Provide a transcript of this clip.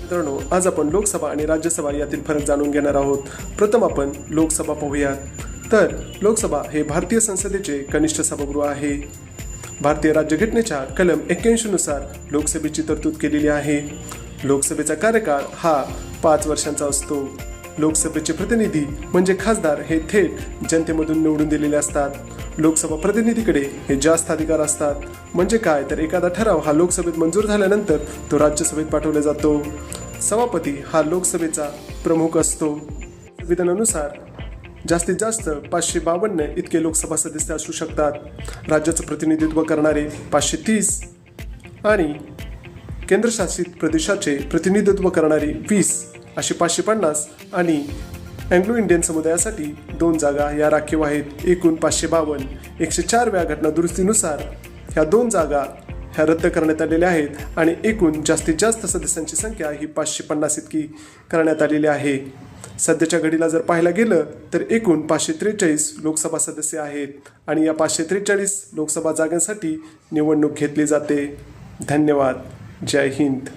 मित्रांनो, आज आपण लोकसभा आणि राज्यसभा यातील फरक जाणून घेणार आहोत. प्रथम आपण लोकसभा पाहूयात. तर लोकसभा हे भारतीय संसदेचे कनिष्ठ सभागृह आहे. भारतीय राज्यघटनेच्या कलम 81 नुसार लोकसभेची तरतूद केलेली आहे. लोकसभेचा कार्यकाळ हा 5 वर्षांचा असतो. लोकसभेचे प्रतिनिधी म्हणजे खासदार हे थेट जनतेमधून निवडून दिलेले असतात. लोकसभा प्रतिनिधीकडे हे जास्त अधिकार असतात. म्हणजे काय तर एखादा ठराव हा लोकसभेत मंजूर झाल्यानंतर तो राज्यसभेत पाठवला जातो. सभापती हा लोकसभेचा प्रमुख असतो. संविधानानुसार जास्तीत जास्त 552 इतके लोकसभा सदस्य असू शकतात. राज्याचं प्रतिनिधित्व करणारे 530 आणि केंद्रशासित प्रदेशाचे प्रतिनिधित्व करणारी 20 अशी 550 आणि अँग्लो इंडियन समुदायासाठी 2 जागा या राखीव आहेत. एकूण 552. 104 व्या घटना दुरुस्तीनुसार ह्या 2 जागा ह्या रद्द करण्यात आलेल्या आहेत आणि एकूण जास्तीत जास्त सदस्यांची संख्या ही 550 इतकी करण्यात आलेली आहे. सध्याच्या घडीला जर पाहायला गेलं तर एकूण 543 लोकसभा सदस्य आहेत आणि या 543 लोकसभा जागांसाठी निवडणूक घेतली जाते. धन्यवाद. जय हिंद.